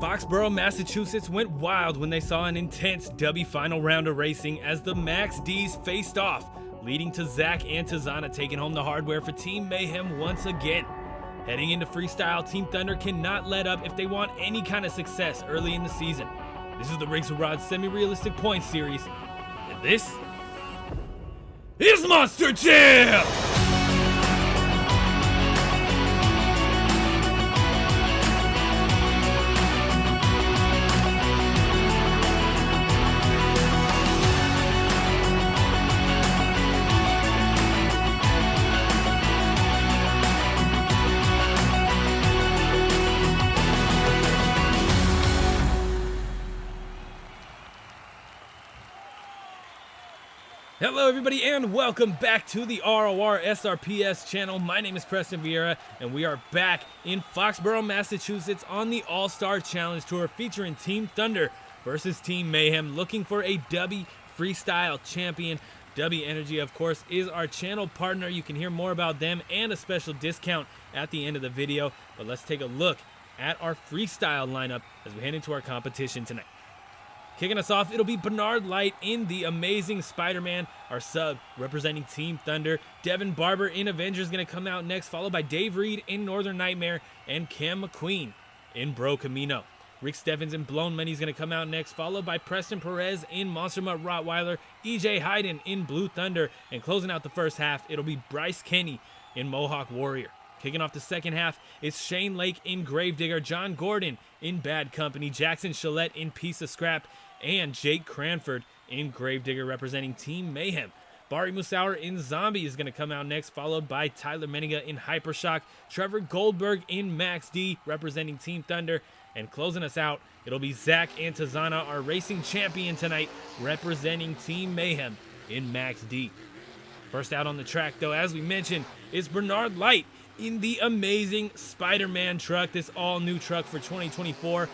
Foxborough, Massachusetts went wild when they saw an intense Dubby final round of racing as the Max Ds faced off, leading to Zack Anana taking home the hardware for Team Mayhem once again. Heading into Freestyle, Team Thunder cannot let up if they want any kind of success early in the season. This is the Rigs with Rods semi-realistic points series, and this is Monster Jam! Hello everybody and welcome back to the RORSRPS channel. My name is Preston Vieira and we are back in Foxborough, Massachusetts on the All-Star Challenge Tour featuring Team Thunder versus Team Mayhem, looking for a Dubby Freestyle champion. Dubby Energy, of course, is our channel partner. You can hear more about them and a special discount at the end of the video. But let's take a look at our freestyle lineup as we head into our competition tonight. Kicking us off, it'll be Bernard Lyght in the Amazing Spider-Man, our sub representing Team Thunder. Devin Barber in Avenger is going to come out next, followed by Dave Reed in Northern Nightmare and McQueen in Camino. Rick Steffens in Blown Money is going to come out next, followed by Preston Perez in Monster Mutt Rottweiler, EJ Hayden in Blue Thunder, and closing out the first half, it'll be Bryce Kenny in Mohawk Warrior. Kicking off the second half, it's Shane Lake in Gravedigger, John Gordon in Bad Company, Jackson Challet in Piece of Scrap, and Jake Cranford in Gravedigger representing Team Mayhem. Bari Musa in Zombie is going to come out next, followed by Tyler Menninga in HyperShock, Trevor Goldberg in Max D representing Team Thunder, and closing us out, it'll be Zack Anana, our racing champion tonight, representing Team Mayhem in Max D. First out on the track, though, as we mentioned, is Bernard Lyght in the Amazing Spider-Man truck, this all-new truck for 2024.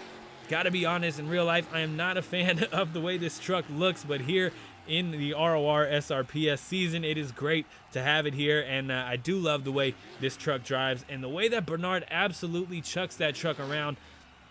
Gotta be honest, in real life, I am not a fan of the way this truck looks, but here in the RORSRPS season, it is great to have it here, and I do love the way this truck drives, and the way that Bernard absolutely chucks that truck around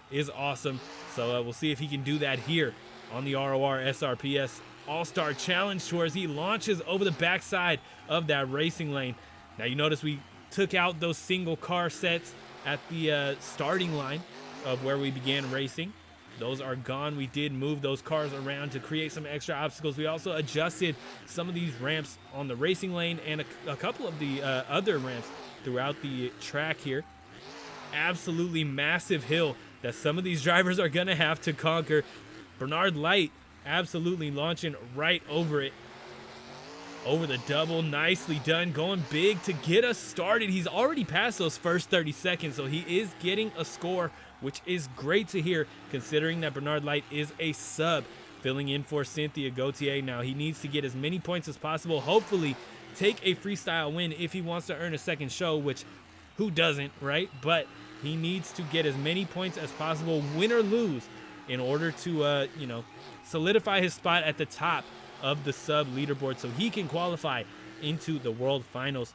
is awesome. So we'll see if he can do that here on the RORSRPS All-Star Challenge Tour as he launches over the backside of that racing lane. Now you notice we took out those single car sets at the starting line of where we began racing. Those are gone. We did move those cars around to create some extra obstacles. We also adjusted some of these ramps on the racing lane and a couple of the other ramps throughout the track here. Absolutely massive hill that some of these drivers are gonna have to conquer. Bernard Lyght absolutely launching right over it. Over the double, nicely done, going big to get us started. He's already passed those first 30 seconds, so he is getting a score, which is great to hear considering that Bernard Lyght is a sub filling in for Cynthia Gauthier. Now he needs to get as many points as possible, hopefully take a freestyle win if he wants to earn a second show, which who doesn't, right? But he needs to get as many points as possible, win or lose, in order to solidify his spot at the top of the sub leaderboard so he can qualify into the world finals.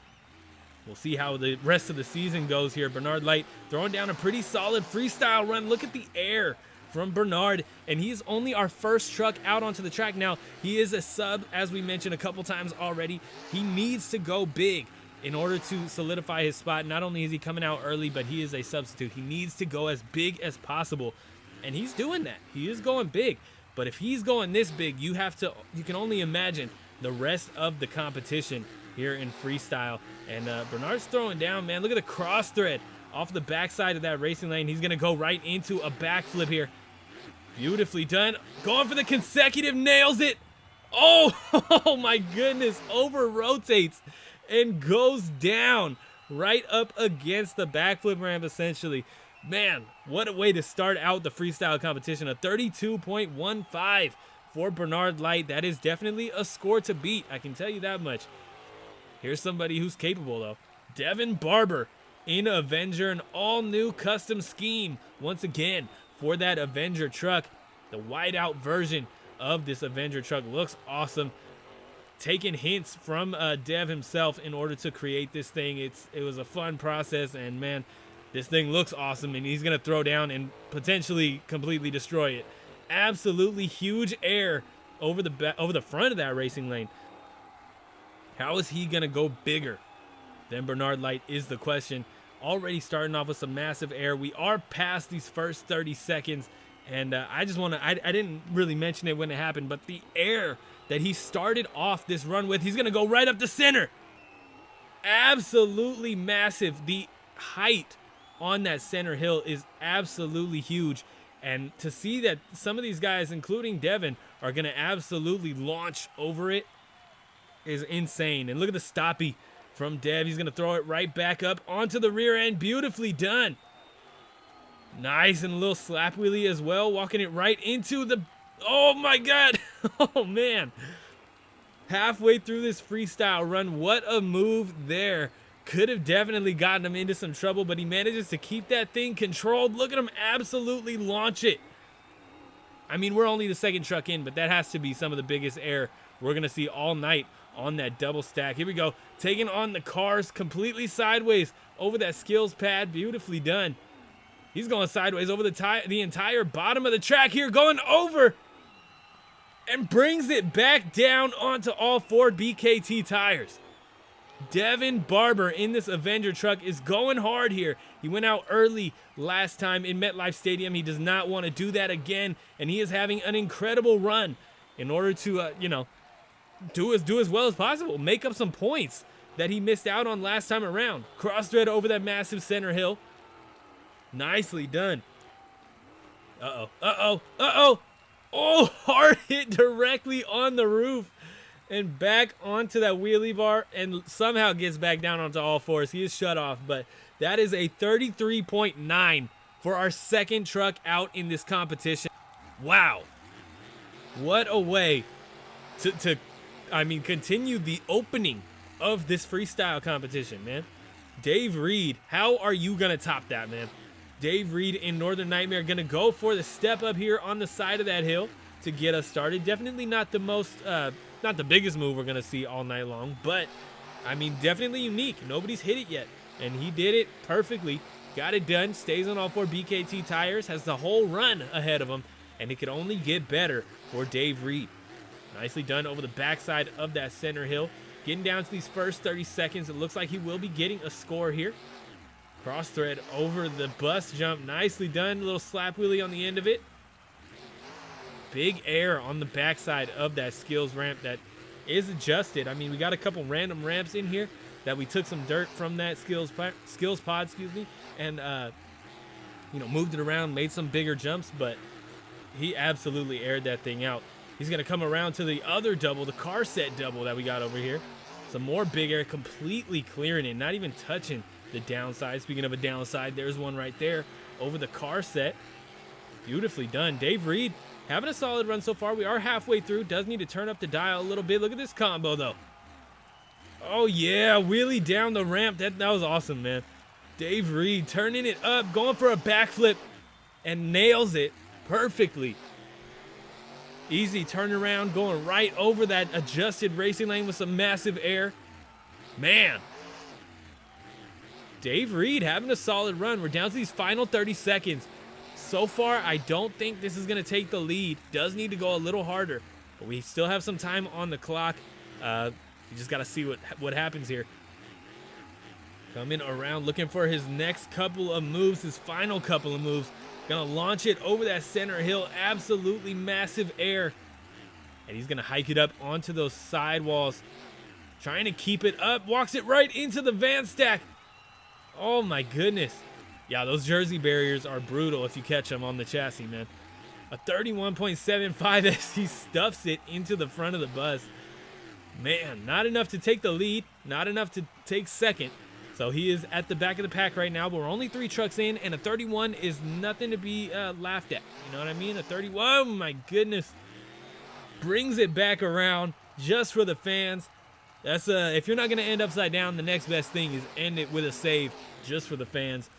We'll see how the rest of the season goes here. Bernard Lyght throwing down a pretty solid freestyle run. Look at the air from Bernard, and he's only our first truck out onto the track. Now, he is a sub, as we mentioned a couple times already. He needs to go big in order to solidify his spot. Not only is he coming out early, but he is a substitute. He needs to go as big as possible, and he's doing that. He is going big. But if he's going this big, you can only imagine the rest of the competition here in freestyle. And Bernard's throwing down, man. Look at the cross thread off the backside of that racing lane. He's going to go right into a backflip here. Beautifully done. Going for the consecutive, nails it. Oh my goodness. Over rotates and goes down right up against the backflip ramp, essentially. Man, what a way to start out the freestyle competition. A 32.15 for Bernard Lyght. That is definitely a score to beat, I can tell you that much. Here's somebody who's capable, though. Devin Barber in Avenger, an all-new custom scheme once again for that Avenger truck. The whiteout version of this Avenger truck looks awesome. Taking hints from Dev himself in order to create this thing. It was a fun process, and man, This thing looks awesome, and he's going to throw down and potentially completely destroy it. Absolutely huge air over the front of that racing lane. How is he going to go bigger than Bernard Lyght is the question. Already starting off with some massive air. We are past these first 30 seconds, and I just want to, I didn't really mention it when it happened, but the air that he started off this run with, he's going to go right up the center. Absolutely massive. The height on that center hill is absolutely huge. And to see that some of these guys, including Devin, are going to absolutely launch over it is insane. And look at the stoppie from Dev. He's going to throw it right back up onto the rear end. Beautifully done. Nice, and a little slap wheelie as well. Walking it right into the... Oh, my God. Oh, man. Halfway through this freestyle run, what a move there. Could have definitely gotten him into some trouble, but he manages to keep that thing controlled. Look at him absolutely launch it. I mean, we're only the second truck in, but that has to be some of the biggest air we're going to see all night on that double stack. Here we go. Taking on the cars completely sideways over that skills pad. Beautifully done. He's going sideways over the entire bottom of the track here, going over and brings it back down onto all four BKT tires. Devin Barber in this Avenger truck is going hard here. He went out early last time in MetLife Stadium. He does not want to do that again, and he is having an incredible run in order to, do as well as possible. Make up some points that he missed out on last time around. Cross thread over that massive center hill. Nicely done. Uh-oh. Oh, hard hit directly on the roof. And back onto that wheelie bar, and somehow gets back down onto all fours. He is shut off, but that is a 33.9 for our second truck out in this competition. Wow. What a way to continue the opening of this freestyle competition, man. Dave Reed, how are you going to top that, man? Dave Reed in Northern Nightmare going to go for the step up here on the side of that hill to get us started. Definitely not the most... not the biggest move we're going to see all night long, but, I mean, definitely unique. Nobody's hit it yet, and he did it perfectly. Got it done, stays on all four BKT tires, has the whole run ahead of him, and it could only get better for Dave Reed. Nicely done over the backside of that center hill. Getting down to these first 30 seconds, it looks like he will be getting a score here. Cross thread over the bus jump. Nicely done, a little slap wheelie on the end of it. Big air on the backside of that skills ramp that is adjusted. I mean, we got a couple random ramps in here that we took some dirt from that skills pod, and moved it around, made some bigger jumps, but he absolutely aired that thing out. He's gonna come around to the other double, the car set double that we got over here. Some more big air, completely clearing it, not even touching the downside. Speaking of a downside, there's one right there over the car set. Beautifully done. Dave Reed having a solid run so far. We are halfway through. Does need to turn up the dial a little bit. Look at this combo, though. Oh, yeah. Wheelie down the ramp. That was awesome, man. Dave Reed turning it up, going for a backflip, and nails it perfectly. Easy turnaround, going right over that adjusted racing lane with some massive air. Man. Dave Reed having a solid run. We're down to these final 30 seconds. So far, I don't think this is going to take the lead. Does need to go a little harder, but we still have some time on the clock. You just got to see what happens here. Coming around, looking for his next couple of moves, his final couple of moves. Going to launch it over that center hill. Absolutely massive air. And he's going to hike it up onto those sidewalls. Trying to keep it up. Walks it right into the van stack. Oh, my goodness. Yeah, those jersey barriers are brutal if you catch them on the chassis, man. A 31.75 as he stuffs it into the front of the bus. Man, not enough to take the lead, not enough to take second. So he is at the back of the pack right now, but we're only 3 trucks in, and a 31 is nothing to be laughed at. You know what I mean? A 31, oh my goodness. Brings it back around just for the fans. That's if you're not going to end upside down, the next best thing is end it with a save just for the fans.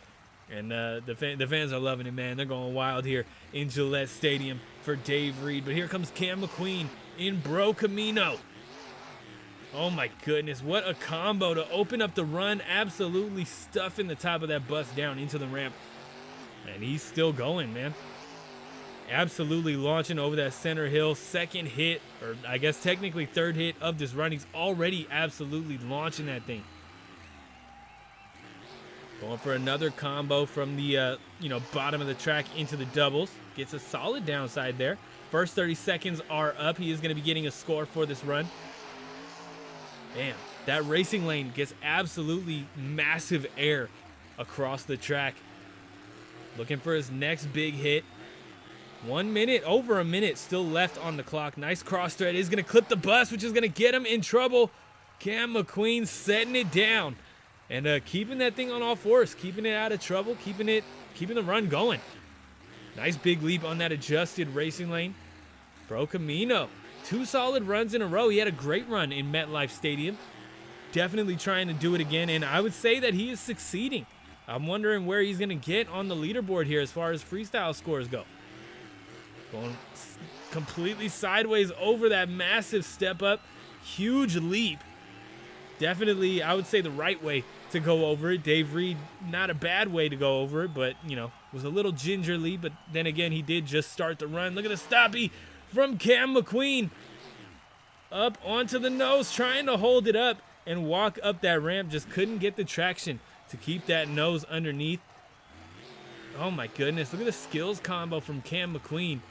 And the fans are loving it, man. They're going wild here in Gillette Stadium for Dave Reed. But here comes Cam McQueen in Bro Camino. Oh my goodness, what a combo to open up the run, absolutely stuffing the top of that bus down into the ramp. And he's still going, man. Absolutely launching over that center hill. Second hit, or I guess technically third hit of this run. He's already absolutely launching that thing. Going for another combo from the bottom of the track into the doubles. Gets a solid downside there. First 30 seconds are up. He is going to be getting a score for this run. Damn, that racing lane gets absolutely massive air across the track. Looking for his next big hit. 1 minute, over a minute still left on the clock. Nice cross thread. Is going to clip the bus, which is going to get him in trouble. Cam McQueen setting it down and keeping that thing on all fours, keeping it out of trouble, keeping the run going. Nice big leap on that adjusted racing lane. Bro Camino, 2 solid runs in a row. He had a great run in MetLife Stadium. Definitely trying to do it again, and I would say that he is succeeding. I'm wondering where he's going to get on the leaderboard here as far as freestyle scores go. Going completely sideways over that massive step up. Huge leap. Definitely, I would say, the right way to go over it. Dave Reed, not a bad way to go over it, but, was a little gingerly. But then again, he did just start the run. Look at the stoppie from Cam McQueen. Up onto the nose, trying to hold it up and walk up that ramp. Just couldn't get the traction to keep that nose underneath. Oh my goodness, look at the skills combo from Cam McQueen.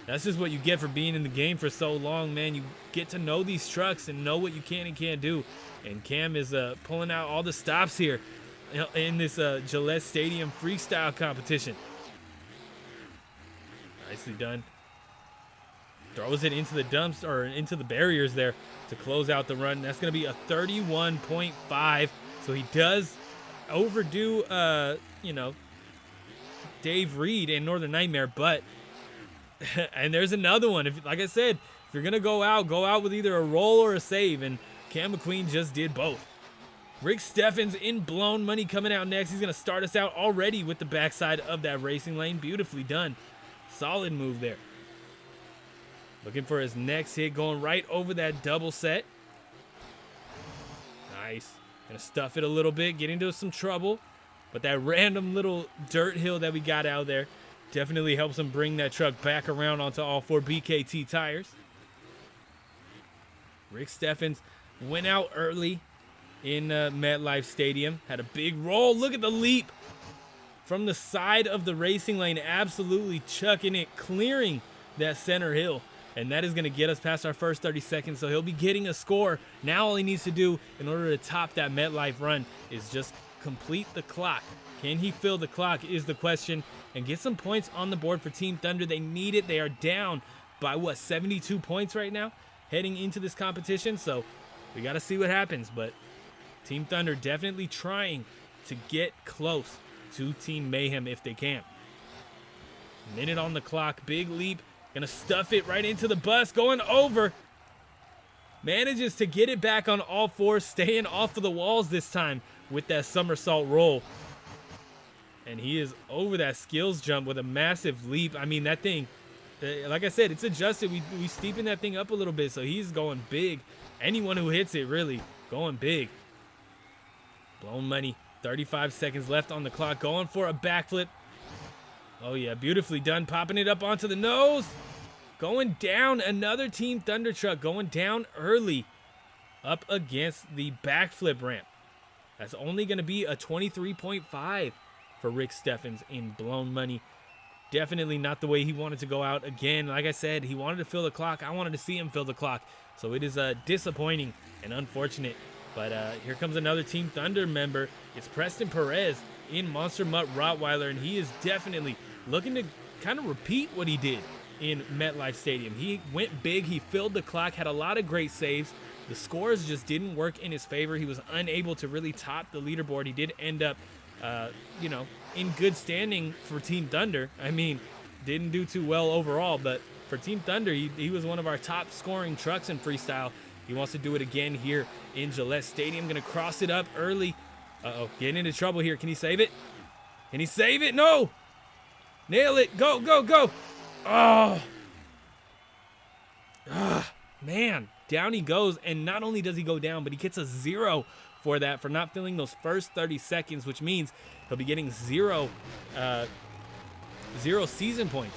That's just what you get for being in the game for so long, man. You get to know these trucks and know what you can and can't do. And Cam is pulling out all the stops here in this Gillette Stadium freestyle competition. Nicely done. Throws it into the dumps, or into the barriers there to close out the run. That's going to be a 31.5. So he does overdo, Dave Reed and Northern Nightmare, but and there's another one. Like I said, if you're gonna go out with either a roll or a save, and Cam McQueen just did both. Rick Steffens in Blown Money coming out next. He's gonna start us out already with the backside of that racing lane. Beautifully done. Solid move there. Looking for his next hit, going right over that double set. Nice. Gonna stuff it a little bit, get into some trouble. But that random little dirt hill that we got out there definitely helps him bring that truck back around onto all 4 BKT tires. Rick Steffens went out early in MetLife Stadium. Had a big roll. Look at the leap from the side of the racing lane. Absolutely chucking it, clearing that center hill. And that is going to get us past our first 30 seconds. So he'll be getting a score. Now all he needs to do in order to top that MetLife run is just complete the clock. Can he fill the clock is the question, and get some points on the board for Team Thunder. They need it. They are down by 72 points right now heading into this competition. So we got to see what happens, but Team Thunder definitely trying to get close to Team Mayhem if they can. Minute on the clock. Big leap. Gonna stuff it right into the bus. Going over. Manages to get it back on all fours, staying off of the walls this time with that somersault roll. And he is over that skills jump with a massive leap. I mean, that thing, like I said, it's adjusted. We steepen that thing up a little bit, so he's going big. Anyone who hits it, really, going big. Blown Money. 35 seconds left on the clock. Going for a backflip. Oh, yeah, beautifully done. Popping it up onto the nose. Going down. Another Team Thunder truck going down early up against the backflip ramp. That's only going to be a 23.5 for Rick Steffens in Blown Money. Definitely not the way he wanted to go out. Again, like I said, he wanted to fill the clock. I wanted to see him fill the clock. So it is disappointing and unfortunate. But here comes another Team Thunder member. It's Preston Perez in Monster Mutt Rottweiler, and he is definitely looking to kind of repeat what he did in MetLife Stadium. He went big. He filled the clock, had a lot of great saves. The scores just didn't work in his favor. He was unable to really top the leaderboard. He did end up, in good standing for Team Thunder. I mean, didn't do too well overall, but for Team Thunder, he was one of our top scoring trucks in freestyle. He wants to do it again here in Gillette Stadium. Going to cross it up early. Uh-oh, getting into trouble here. Can he save it? Can he save it? No! Nail it. Go, go, go. Oh. Ah, man. Down he goes, and not only does he go down, but he gets a 0 for that, for not filling those first 30 seconds, which means he'll be getting 0 season points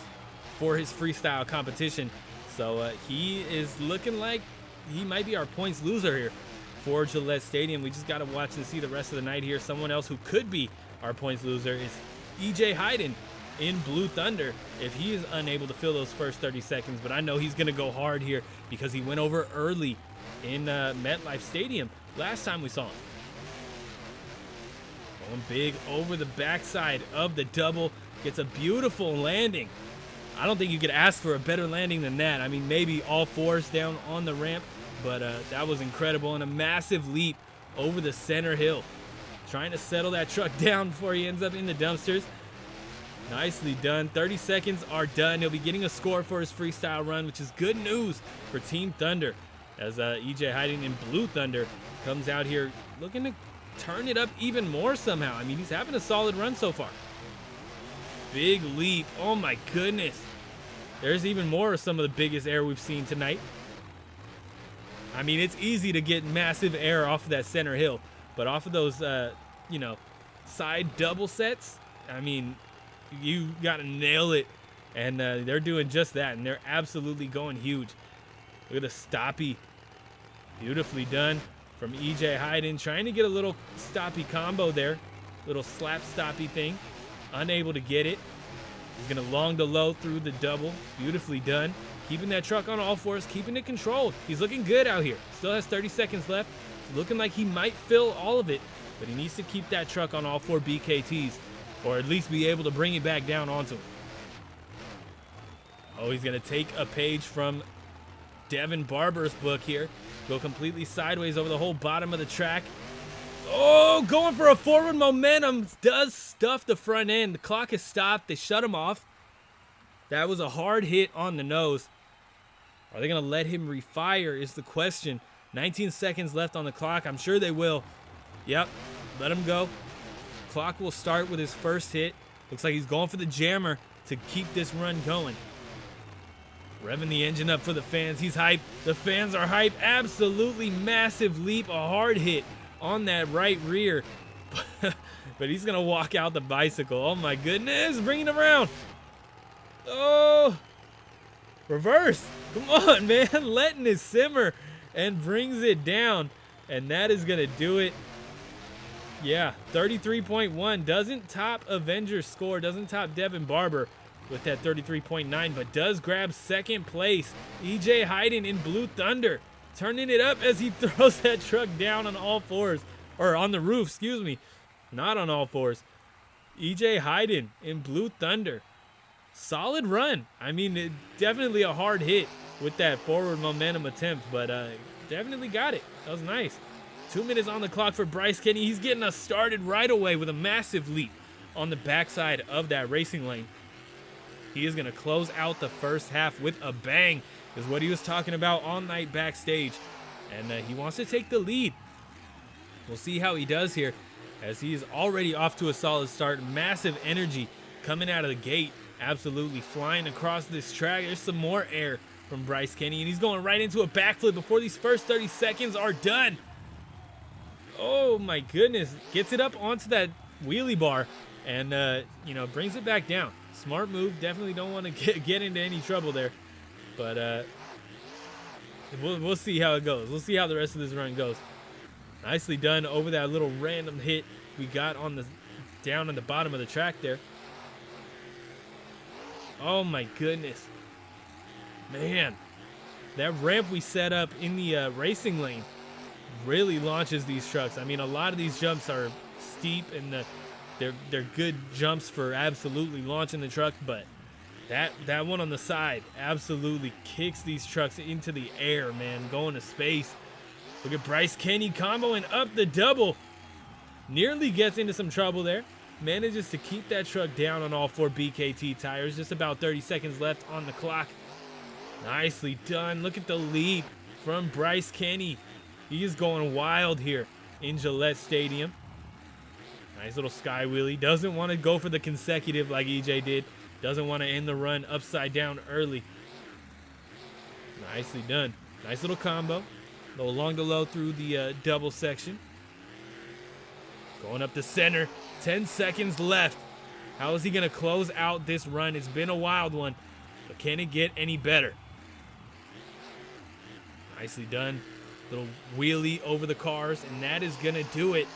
for his freestyle competition. So he is looking like he might be our points loser here for Gillette Stadium. We just got to watch and see the rest of the night here. Someone else who could be our points loser is EJ Hein in Blue Thunder if he is unable to fill those first 30 seconds. But I know he's going to go hard here because he went over early in MetLife Stadium last time we saw him. Going big over the backside of the double. Gets a beautiful landing. I don't think you could ask for a better landing than that. I mean, maybe all fours down on the ramp, but that was incredible. And a massive leap over the center hill. Trying to settle that truck down before he ends up in the dumpsters. Nicely done. 30 seconds are done. He'll be getting a score for his freestyle run, which is good news for Team Thunder, as EJ Hein in Blue Thunder comes out here looking to turn it up even more somehow. I mean, he's having a solid run so far. Big leap. Oh my goodness. There's even more of some of the biggest air we've seen tonight. I mean, it's easy to get massive air off of that center hill, but off of those, side double sets, I mean, you got to nail it. And they're doing just that, and they're absolutely going huge. Look at the stoppy. Beautifully done from EJ Hein, trying to get a little stoppy combo there. Little slap stoppy thing. Unable to get it. He's going to long to low through the double. Beautifully done. Keeping that truck on all fours, keeping it controlled. He's looking good out here. Still has 30 seconds left. Looking like he might fill all of it, but he needs to keep that truck on all 4 BKTs, or at least be able to bring it back down onto him. Oh, he's going to take a page from Devin Barber's book here. Go completely sideways over the whole bottom of the track. Oh, going for a forward momentum. Does stuff the front end. The clock has stopped. They shut him off. That was a hard hit on the nose. Are they going to let him refire is the question. 19 seconds left on the clock. I'm sure they will. Yep, let him go. Clock will start with his first hit. Looks like he's going for the jammer to keep this run going. Revving the engine up for the fans. He's hyped. The fans are hyped. Absolutely massive leap. A hard hit on that right rear. But he's going to walk out the bicycle. Oh my goodness. Bringing him around. Oh. Reverse. Come on, man. Letting it simmer and brings it down. And that is going to do it. Yeah, 33.1. Doesn't top Avenger's score. Doesn't top Devin Barber with that 33.9, but does grab second place. EJ Hein in Blue Thunder, turning it up as he throws that truck down on all fours, or on the roof, excuse me, not on all fours. EJ Hein in Blue Thunder, solid run. I mean, definitely a hard hit with that forward momentum attempt, but definitely got it. That was nice. 2 minutes on the clock for Bryce Kenny. He's getting us started right away with a massive leap on the backside of that racing lane. He is going to close out the first half with a bang, is what he was talking about all night backstage. And he wants to take the lead. We'll see how he does here, as he is already off to a solid start. Massive energy coming out of the gate. Absolutely flying across this track. There's some more air from Bryce Kenny, and he's going right into a backflip before these first 30 seconds are done. Oh my goodness. Gets it up onto that wheelie bar and, brings it back down. Smart move. Definitely don't want to get into any trouble there. But we'll see how it goes. We'll see how the rest of this run goes. Nicely done over that little random hit we got on the down on the bottom of the track there. Oh my goodness. Man, that ramp we set up in the racing lane really launches these trucks. I mean, a lot of these jumps are steep, and they're good jumps for absolutely launching the truck, but that one on the side absolutely kicks these trucks into the air, man, going to space. Look at Bryce Kenny comboing up the double. Nearly gets into some trouble there. Manages to keep that truck down on all 4 BKT tires. Just about 30 seconds left on the clock. Nicely done. Look at the leap from Bryce Kenny. He is going wild here in Gillette Stadium. Nice little sky wheelie. Doesn't want to go for the consecutive like EJ did. Doesn't want to end the run upside down early. Nicely done. Nice little combo. Go along the low through the double section. Going up the center. 10 seconds left. How is he going to close out this run? It's been a wild one, but can it get any better? Nicely done. Little wheelie over the cars, and that is going to do it.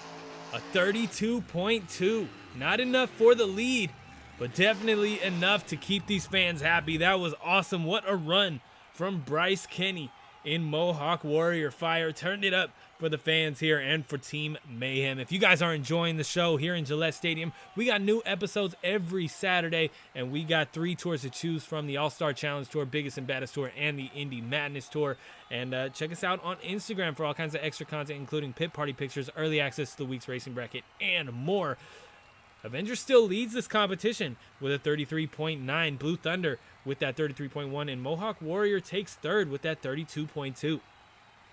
A 32.2. Not enough for the lead, but definitely enough to keep these fans happy. That was awesome. What a run from Bryce Kenny in Mohawk Warrior Fire. Turned it up for the fans here and for Team Mayhem. If you guys are enjoying the show here in Gillette Stadium, we got new episodes every Saturday, and we got 3 tours to choose from: the All-Star Challenge Tour, Biggest and Baddest Tour, and the Indie Madness Tour. And check us out on Instagram for all kinds of extra content, including pit party pictures, early access to the week's racing bracket, and more. Avenger still leads this competition with a 33.9. Blue Thunder with that 33.1, and Mohawk Warrior takes third with that 32.2.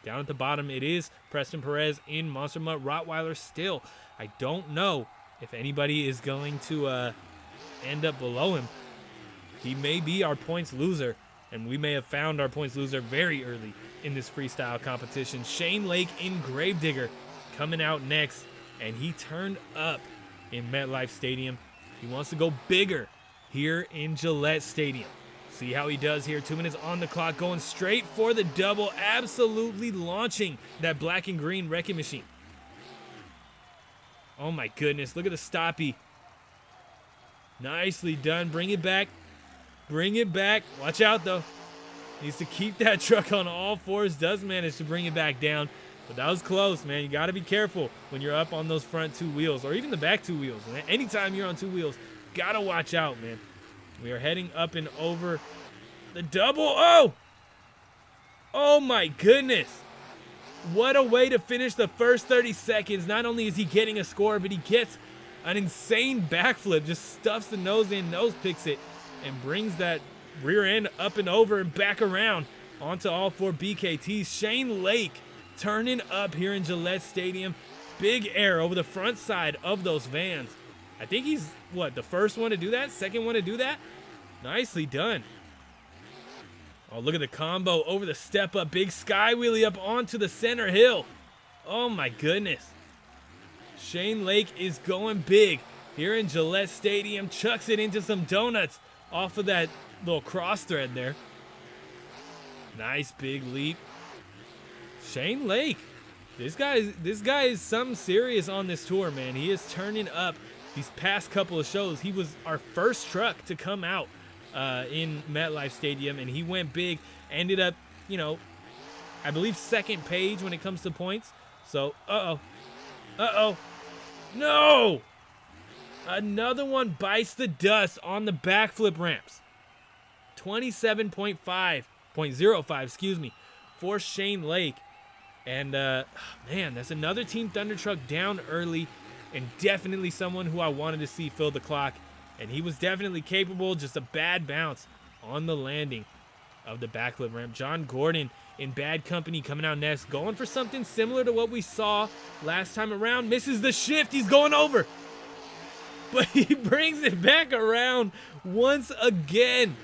Down at the bottom, it is Preston Perez in Monster Mutt Rottweiler still. I don't know if anybody is going to end up below him. He may be our points loser, and we may have found our points loser very early in this freestyle competition. Shane Lake in Gravedigger coming out next, and he turned up in MetLife Stadium. He wants to go bigger here in Gillette Stadium. See how he does here. 2 minutes on the clock, going straight for the double, absolutely launching that black and green wrecking machine. Oh my goodness, look at the stoppie. Nicely done. Bring it back. Bring it back. Watch out though. Needs to keep that truck on all fours. Does manage to bring it back down. But that was close, man. You got to be careful when you're up on those front 2 wheels, or even the back 2 wheels. Man. Anytime you're on 2 wheels, got to watch out, man. We are heading up and over the double. Oh! Oh my goodness. What a way to finish the first 30 seconds. Not only is he getting a score, but he gets an insane backflip. Just stuffs the nose in, nose picks it, and brings that rear end up and over and back around onto all 4 BKTs. Shane Lake turning up here in Gillette Stadium. Big air over the front side of those vans. I think he's, what, the first one to do that? Second one to do that? Nicely done. Oh, look at the combo over the step up. Big sky wheelie up onto the center hill. Oh, my goodness. Shane Lake is going big here in Gillette Stadium. Chucks it into some donuts off of that little cross thread there. Nice big leap. Shane Lake. This guy is something serious on this tour, man. He is turning up these past couple of shows. He was our first truck to come out in MetLife Stadium, and he went big. Ended up, I believe second page when it comes to points. So, no! Another one bites the dust on the backflip ramps. 27.05, excuse me, for Shane Lake. And, man, that's another Team Thunder truck down early, and definitely someone who I wanted to see fill the clock. And he was definitely capable, just a bad bounce on the landing of the backflip ramp. John Gordon in bad company coming out next, going for something similar to what we saw last time around. Misses the shift. He's going over. But he brings it back around once again.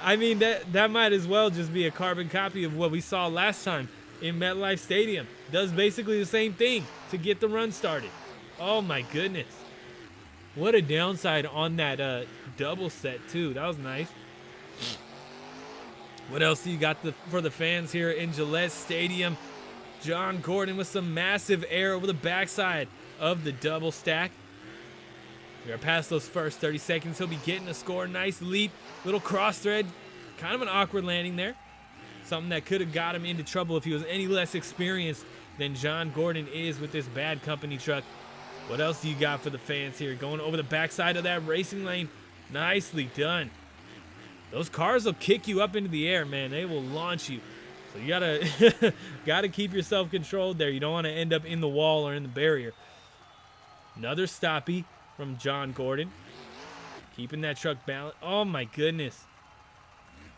I mean, that might as well just be a carbon copy of what we saw last time in MetLife Stadium. Does basically the same thing to get the run started. Oh my goodness. What a downside on that double set too. That was nice. What else do you got for the fans here in Gillette Stadium? John Gordon with some massive air over the backside of the double stack. We are past those first 30 seconds. He'll be getting a score. Nice leap. Little cross thread. Kind of an awkward landing there. Something that could have got him into trouble if he was any less experienced than John Gordon is with this bad company truck. What else do you got for the fans here? Going over the backside of that racing lane. Nicely done. Those cars will kick you up into the air, man. They will launch you. So you gotta keep yourself controlled there. You don't want to end up in the wall or in the barrier. Another stoppie from John Gordon. Keeping that truck balanced. Oh my goodness.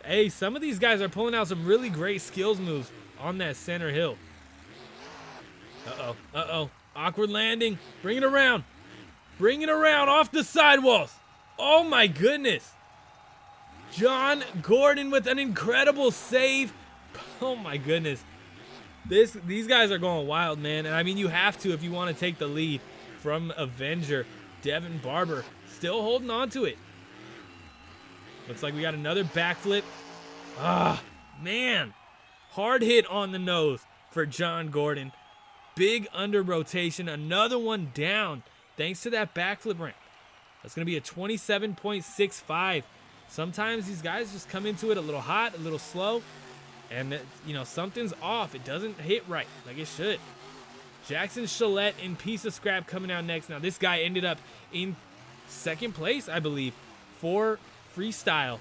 Hey, some of these guys are pulling out some really great skills moves on that center hill. Uh-oh. Awkward landing. Bring it around. Bring it around off the sidewalls. Oh my goodness. John Gordon with an incredible save. Oh my goodness. These guys are going wild, man. And I mean, you have to if you want to take the lead from Avenger. Devin Barber still holding on to it. Looks like we got another backflip. Ah, man. Hard hit on the nose for John Gordon. Big under rotation. Another one down thanks to that backflip ramp. That's going to be a 27.65. Sometimes these guys just come into it a little hot, a little slow. And, you know, something's off. It doesn't hit right like it should. Jackson Challet in piece of scrap coming out next. Now, this guy ended up in second place, I believe, for Freestyle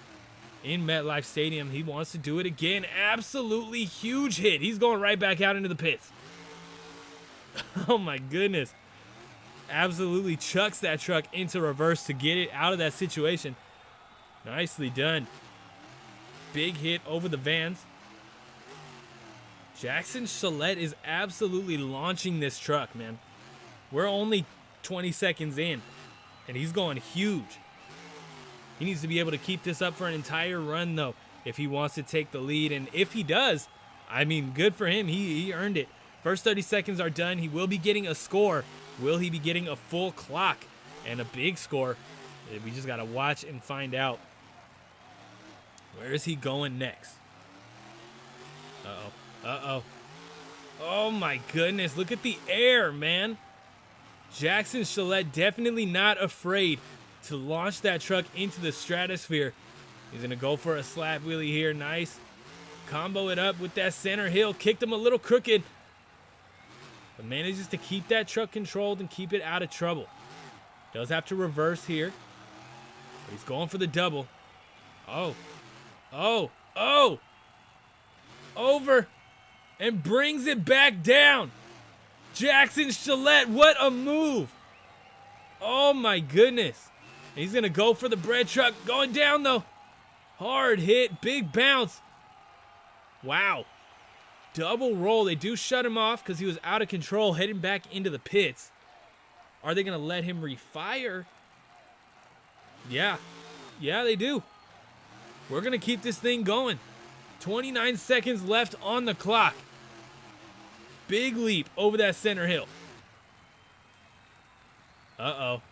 in MetLife Stadium. He wants to do it again. Absolutely huge hit. He's going right back out into the pits. Oh, my goodness. Absolutely chucks that truck into reverse to get it out of that situation. Nicely done. Big hit over the vans. Jackson Challet is absolutely launching this truck, man. We're only 20 seconds in, and he's going huge. He needs to be able to keep this up for an entire run, though, if he wants to take the lead. And if he does, I mean, good for him. He earned it. First 30 seconds are done. He will be getting a score. Will he be getting a full clock and a big score? We just got to watch and find out. Where is he going next? Uh-oh. Uh-oh. Oh, my goodness. Look at the air, man. Jackson Challet definitely not afraid to launch that truck into the stratosphere. He's going to go for a slap wheelie here. Nice. Combo it up with that center hill. Kicked him a little crooked. But manages to keep that truck controlled and keep it out of trouble. Does have to reverse here. But he's going for the double. Oh. Oh. Oh. Over. And brings it back down. Jackson Challet, what a move. Oh my goodness. He's going to go for the bread truck. Going down though. Hard hit, big bounce. Wow. Double roll. They do shut him off because he was out of control heading back into the pits. Are they going to let him refire? Yeah. Yeah, they do. We're going to keep this thing going. 29 seconds left on the clock. Big leap over that center hill. Uh-oh.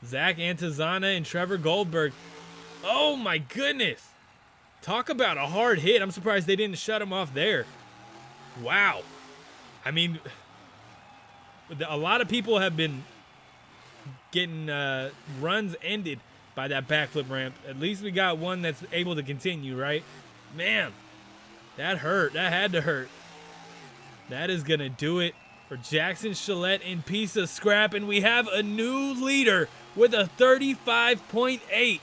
Zack Anana and Trevor Goldberg. Oh, my goodness. Talk about a hard hit. I'm surprised they didn't shut him off there. Wow. I mean, a lot of people have been getting runs ended by that backflip ramp. At least we got one that's able to continue, right? Man, that hurt. That had to hurt. That is going to do it for Jackson Challet in piece of scrap. And we have a new leader with a 35.8.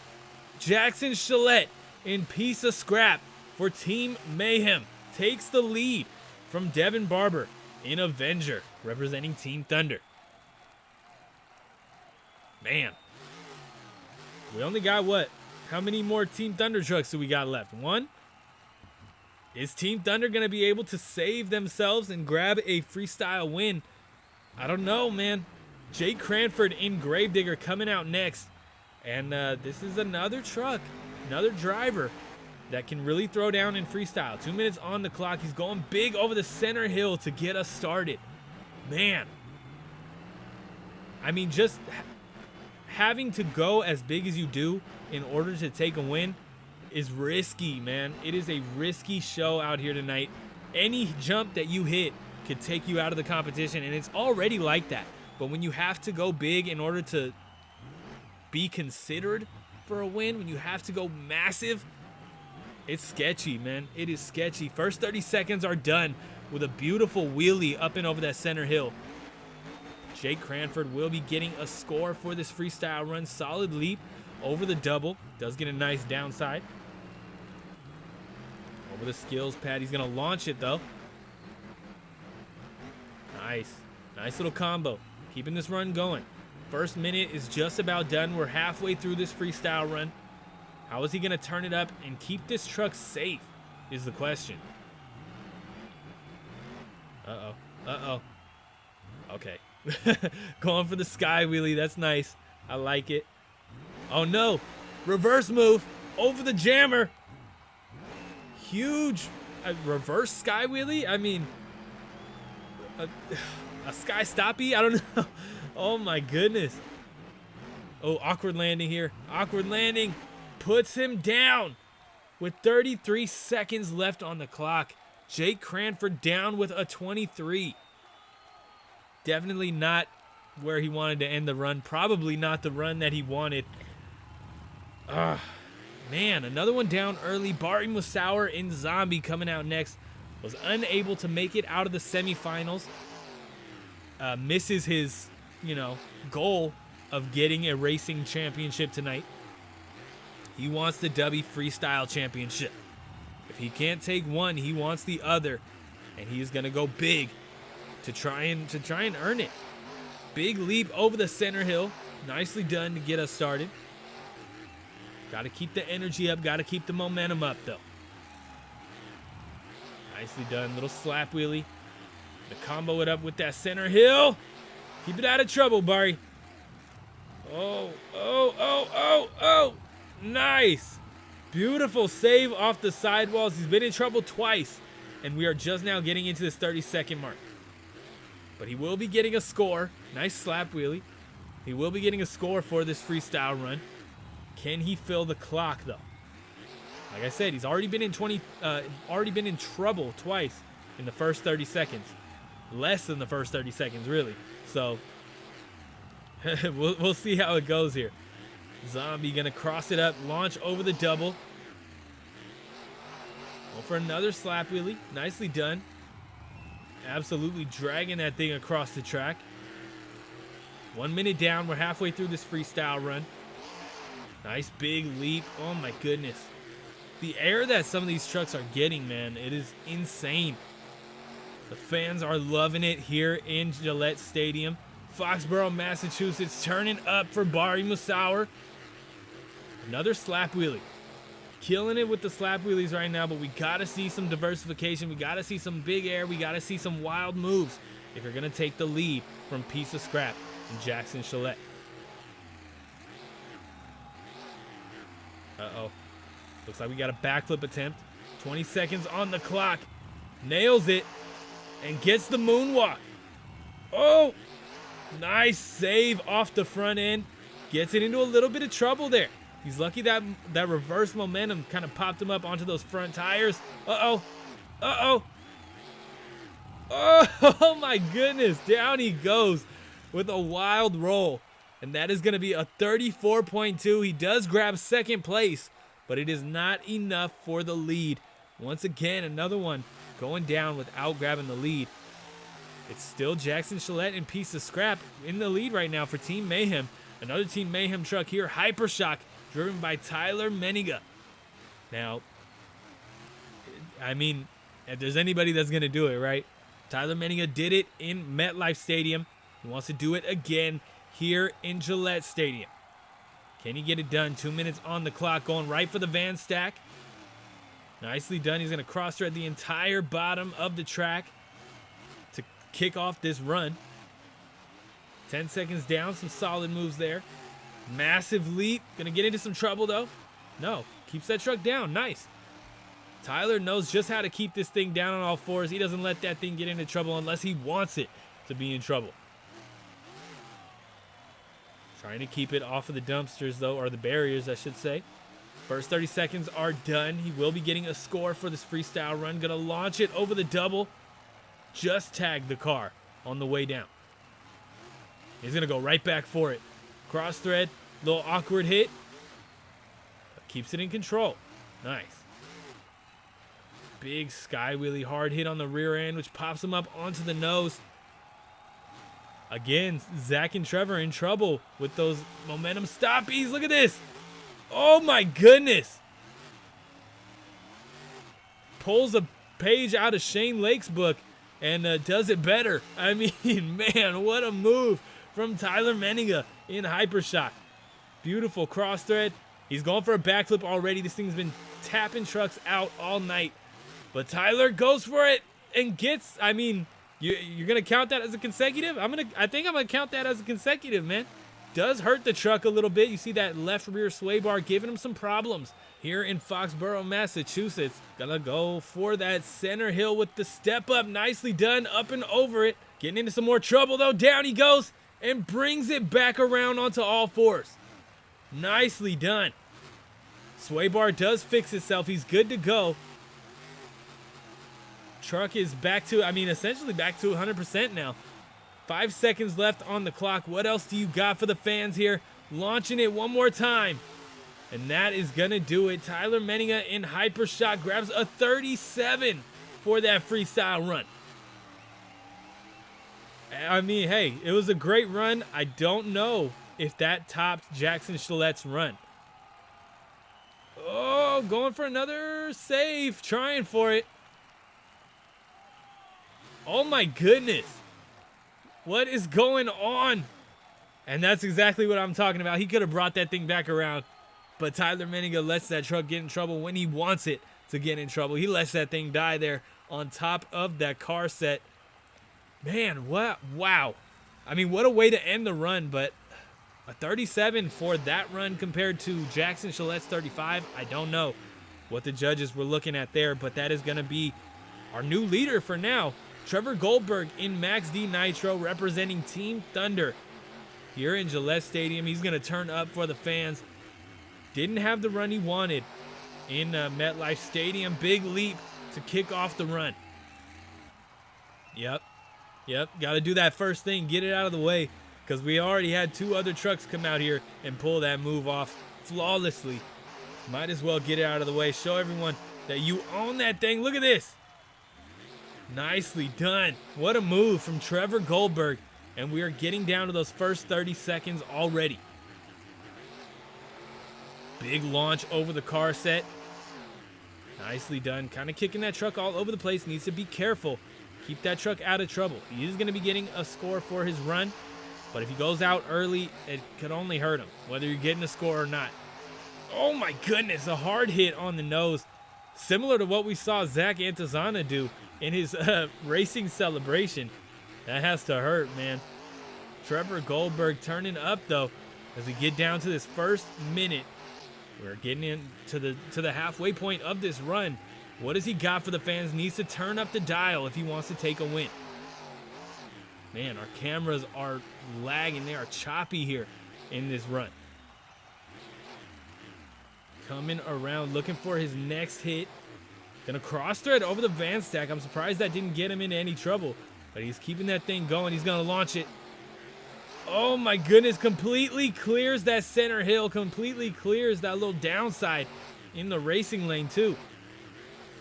Jackson Challet in piece of scrap for Team Mayhem. Takes the lead from Devin Barber in Avenger, representing Team Thunder. Man. We only got what? How many more Team Thunder trucks do we got left? One? Is Team Thunder going to be able to save themselves and grab a freestyle win? I don't know, man. Jake Cranford in Gravedigger coming out next. And this is another truck, another driver that can really throw down in freestyle. 2 minutes on the clock. He's going big over the center hill to get us started. Man. I mean, just having to go as big as you do in order to take a win is risky, man. It is a risky show out here tonight. Any jump that you hit could take you out of the competition, and it's already like that. But when you have to go big in order to be considered for a win, when you have to go massive, it's sketchy, man. It is sketchy. First 30 seconds are done with a beautiful wheelie up and over that center hill. Jake Cranford will be getting a score for this freestyle run. Solid leap over the double. Does get a nice downside. Over the skills pad. He's going to launch it, though. Nice. Nice little combo. Keeping this run going. First minute is just about done. We're halfway through this freestyle run. How is he going to turn it up and keep this truck safe is the question. Uh-oh. Uh-oh. Okay. Going for the sky wheelie. That's nice. I like it. Oh, no. Reverse move over the jammer. Huge a reverse sky wheelie? I mean, a sky stoppy? I don't know. Oh my goodness. Oh, awkward landing here. Awkward landing. Puts him down with 33 seconds left on the clock. Jake Cranford down with a 23. Definitely not where he wanted to end the run. Probably not the run that he wanted. Man, another one down early. Bari Musa in Zombie coming out next. Was unable to make it out of the semifinals. Misses his, goal of getting a racing championship tonight. He wants the Dubby Freestyle Championship. If he can't take one, he wants the other. And he is going to go big to try and earn it. Big leap over the center hill. Nicely done to get us started. Got to keep the energy up. Got to keep the momentum up, though. Nicely done. Little slap wheelie. To combo it up with that center hill. Keep it out of trouble, Bari. Oh. Nice. Beautiful save off the sidewalls. He's been in trouble twice. And we are just now getting into this 30-second mark. But he will be getting a score. Nice slap wheelie. He will be getting a score for this freestyle run. Can he fill the clock, though? Like I said, he's already been in trouble twice in the first 30 seconds. Less than the first 30 seconds, really. So we'll see how it goes here. Zombie gonna cross it up, launch over the double. Go for another slap wheelie. Nicely done. Absolutely dragging that thing across the track. 1 minute down. We're halfway through this freestyle run. Nice big leap. Oh my goodness. The air that some of these trucks are getting, man, it is insane. The fans are loving it here in Gillette Stadium. Foxborough, Massachusetts, turning up for Bari Musa. Another slap wheelie. Killing it with the slap wheelies right now, but we got to see some diversification. We got to see some big air. We got to see some wild moves if you're going to take the lead from Piece of Scrap and Jackson Challet. Uh-oh. Looks like we got a backflip attempt. 20 seconds on the clock. Nails it and gets the moonwalk. Oh! Nice save off the front end. Gets it into a little bit of trouble there. He's lucky that reverse momentum kind of popped him up onto those front tires. Uh-oh. Oh my goodness. Down he goes with a wild roll. And that is going to be a 34.2. He does grab second place, but it is not enough for the lead. Once again, another one going down without grabbing the lead. It's still Jackson Challet and Piece of Scrap in the lead right now for Team Mayhem. Another Team Mayhem truck here, HyperShock, driven by Tyler Menninga. Now, I mean, if there's anybody that's going to do it, right? Tyler Menninga did it in MetLife Stadium. He wants to do it again here in Gillette Stadium. Can he get it done? 2 minutes on the clock, going right for the van stack. Nicely done. He's going to cross-thread the entire bottom of the track to kick off this run. 10 seconds down, some solid moves there. Massive leap. Going to get into some trouble, though. No, keeps that truck down. Nice. Tyler knows just how to keep this thing down on all fours. He doesn't let that thing get into trouble unless he wants it to be in trouble. Trying to keep it off of the dumpsters, though, or the barriers, I should say. First 30 seconds are done. He will be getting a score for this freestyle run. Going to launch it over the double. Just tagged the car on the way down. He's going to go right back for it. Cross thread, little awkward hit. But keeps it in control. Nice. Big sky wheelie hard hit on the rear end, which pops him up onto the nose. Again, Zack and Trevor in trouble with those momentum stoppies. Look at this. Oh my goodness. Pulls a page out of Shane Lake's book and does it better. I mean, man, what a move from Tyler Menninga in HyperShock. Beautiful cross thread. He's going for a backflip already. This thing's been tapping trucks out all night. But Tyler goes for it and gets, I mean, you're going to count that as a consecutive? I think I'm going to count that as a consecutive, man. does hurt the truck a little bit. You see that left rear sway bar giving him some problems here in Foxborough, Massachusetts. Gonna go for that center hill with the step up. Nicely done, up and over it. Getting into some more trouble though. Down he goes and brings it back around onto all fours. Nicely done. Sway bar does fix itself. He's good to go. Truck is back to, essentially back to 100% now. 5 seconds left on the clock. What else do you got for the fans here? Launching it one more time. And that is going to do it. Tyler Menninga in HyperShock grabs a 37 for that freestyle run. Hey, it was a great run. I don't know if that topped Jackson Challet's run. Oh, going for another save. Trying for it. Oh my goodness. What is going on? And that's exactly what I'm talking about. He could have brought that thing back around. But Tyler Menninga lets that truck get in trouble when he wants it to get in trouble. He lets that thing die there on top of that car set. Man, what? Wow. What a way to end the run. But a 37 for that run compared to Jackson Challet's 35. I don't know what the judges were looking at there. But that is going to be our new leader for now. Trevor Goldberg in Max D Nitro representing Team Thunder here in Gillette Stadium. He's going to turn up for the fans. Didn't have the run he wanted in MetLife Stadium. Big leap to kick off the run. Yep. Got to do that first thing. Get it out of the way because we already had 2 other trucks come out here and pull that move off flawlessly. Might as well get it out of the way. Show everyone that you own that thing. Look at this. Nicely done. What a move from Trevor Goldberg. And we are getting down to those first 30 seconds already. Big launch over the car set. Nicely done. Kind of kicking that truck all over the place. Needs to be careful. Keep that truck out of trouble. He is going to be getting a score for his run. But if he goes out early, it could only hurt him, whether you're getting a score or not. Oh my goodness. A hard hit on the nose. Similar to what we saw Zack Anana do in his racing celebration. That has to hurt, man. Trevor Goldberg turning up though as we get down to this first minute. We're getting into the halfway point of this run. What has he got for the fans? Needs to turn up the dial if he wants to take a win. Man, our cameras are lagging. They are choppy here in this run. Coming around, looking for his next hit. Gonna cross thread over the van stack. I'm surprised that didn't get him into any trouble. But he's keeping that thing going. He's gonna launch it. Oh my goodness, completely clears that center hill. Completely clears that little downside in the racing lane too.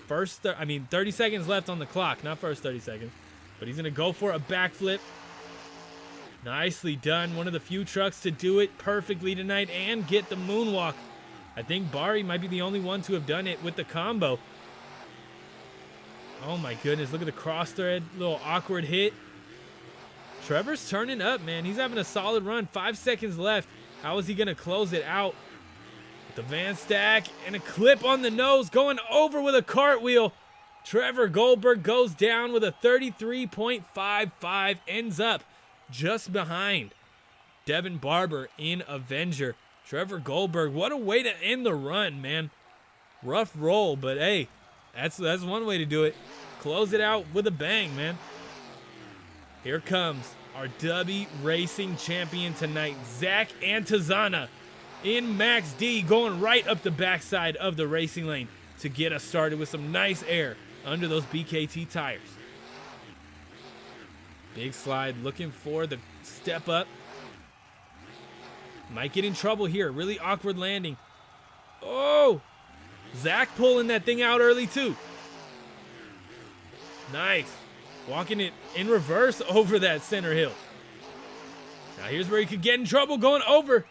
30 seconds left on the clock. Not first 30 seconds. But he's gonna go for a backflip. Nicely done. One of the few trucks to do it perfectly tonight and get the moonwalk. I think Bari might be the only one to have done it with the combo. Oh my goodness, look at the cross thread, little awkward hit. Trevor's turning up, man. He's having a solid run. 5 seconds left. How is he going to close it out? With the van stack and a clip on the nose, going over with a cartwheel. Trevor Goldberg goes down with a 33.55, ends up just behind Devin Barber in Avenger. Trevor Goldberg, what a way to end the run, man. Rough roll, but hey, that's one way to do it. Close it out with a bang, man. Here comes our Dubby Racing champion tonight, Zack Anana in Max D, going right up the backside of the racing lane to get us started with some nice air under those BKT tires. Big slide, looking for the step up. Might get in trouble here. Really awkward landing. Oh! Zack pulling that thing out early too. Nice. Walking it in reverse over that center hill. Now here's where he could get in trouble, going over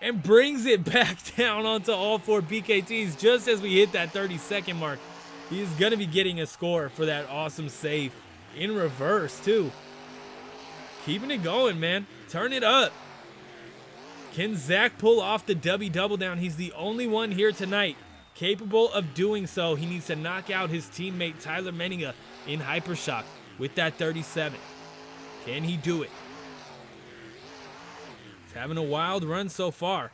and brings it back down onto all 4 BKTs just as we hit that 30-second mark. He is going to be getting a score for that awesome save in reverse too. Keeping it going, man. Turn it up. Can Zack pull off the Dubby double down? He's the only one here tonight capable of doing so. He needs to knock out his teammate Tyler Menninga in HyperShock with that 37. Can he do it? He's having a wild run so far.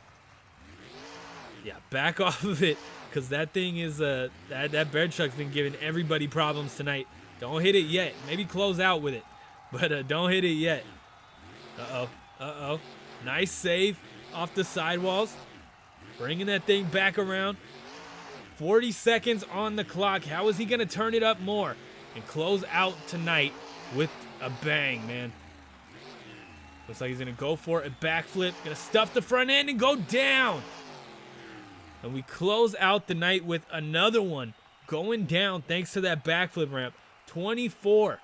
Yeah, back off of it, because that thing is, that bear truck's been giving everybody problems tonight. Don't hit it yet. Maybe close out with it, but don't hit it yet. Uh-oh. Nice save off the sidewalls. Bringing that thing back around. 40 seconds on the clock. How is he going to turn it up more and close out tonight with a bang, man? Looks like he's going to go for a backflip. Going to stuff the front end and go down. And we close out the night with another one going down thanks to that backflip ramp. 24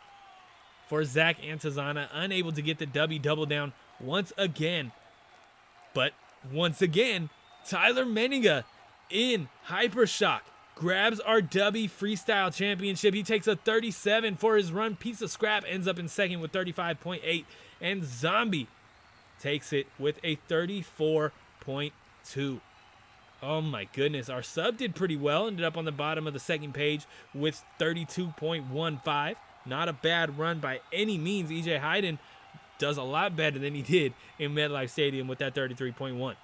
for Zack Anana. Unable to get the Dubby double down once again. But once again, Tyler Menninga in HyperShock grabs our Dubby Freestyle Championship. He takes a 37 for his run. Piece of scrap ends up in second with 35.8. And Zombie takes it with a 34.2. Oh my goodness. Our sub did pretty well. Ended up on the bottom of the second page with 32.15. Not a bad run by any means. EJ Hein does a lot better than he did in MetLife Stadium with that 33.1.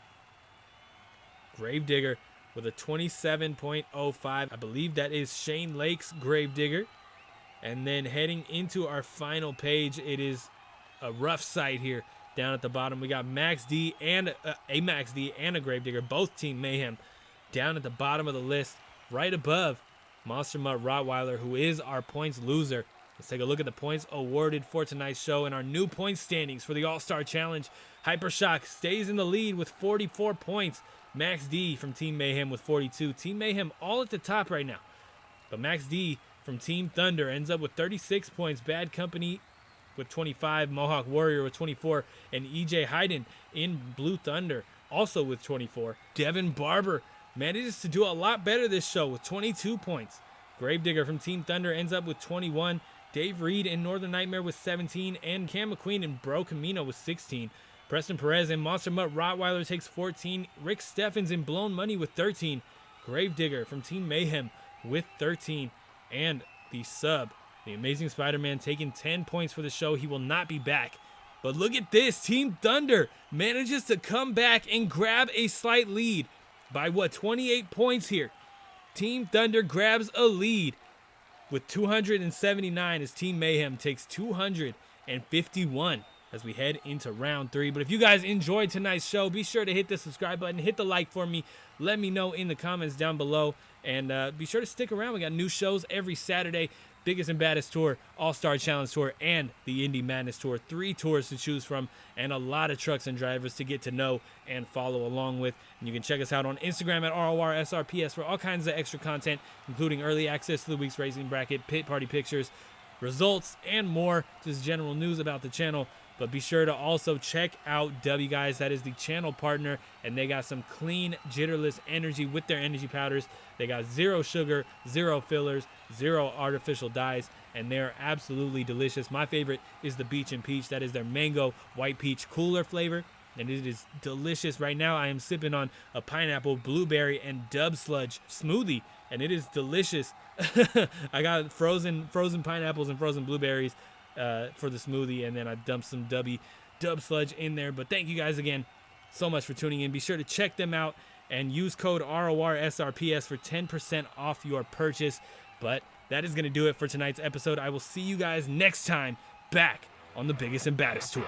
Gravedigger with a 27.05. I believe that is Shane Lake's Gravedigger. And then heading into our final page, it is a rough sight here down at the bottom. We got Max D and a Max D and a Gravedigger, both Team Mayhem, down at the bottom of the list, right above Monster Mutt Rottweiler, who is our points loser. Let's take a look at the points awarded for tonight's show and our new point standings for the All-Star Challenge. HyperShock stays in the lead with 44 points. Max D from Team Mayhem with 42. Team Mayhem all at the top right now. But Max D from Team Thunder ends up with 36 points. Bad Company with 25. Mohawk Warrior with 24. And EJ Hein in Blue Thunder also with 24. Devin Barber manages to do a lot better this show with 22 points. Gravedigger from Team Thunder ends up with 21. Dave Reed in Northern Nightmare with 17. And Cam McQueen in Bro Camino with 16. Preston Perez and Monster Mutt Rottweiler takes 14. Rick Steffens in Blown Money with 13. Gravedigger from Team Mayhem with 13. And the sub, the Amazing Spider-Man, taking 10 points for the show. He will not be back. But look at this. Team Thunder manages to come back and grab a slight lead by, 28 points here. Team Thunder grabs a lead with 279 as Team Mayhem takes 251. As we head into round 3. But if you guys enjoyed tonight's show, be sure to hit the subscribe button, hit the like for me, let me know in the comments down below, and be sure to stick around. We got new shows every Saturday. Biggest and Baddest Tour, All-Star Challenge Tour, and the Indie Madness Tour. 3 tours to choose from, and a lot of trucks and drivers to get to know and follow along with. And you can check us out on Instagram at Rorsrps for all kinds of extra content, including early access to the week's racing bracket, pit party pictures, results, and more. Just general news about the channel. But be sure to also check out Dubby, guys. That is the channel partner, and they got some clean, jitterless energy with their energy powders. They got 0 sugar, 0 fillers, 0 artificial dyes, and they're absolutely delicious. My favorite is the Beach and Peach. That is their mango white peach cooler flavor, and it is delicious. Right now, I am sipping on a pineapple, blueberry, and dub sludge smoothie, and it is delicious. I got frozen pineapples and frozen blueberries for the smoothie, and then I dumped some dub sludge in there. But thank you guys again so much for tuning in. Be sure to check them out and use code RORSRPS for 10% off your purchase. But that is going to do it for tonight's episode. I will see you guys next time back on the Biggest and Baddest Tour.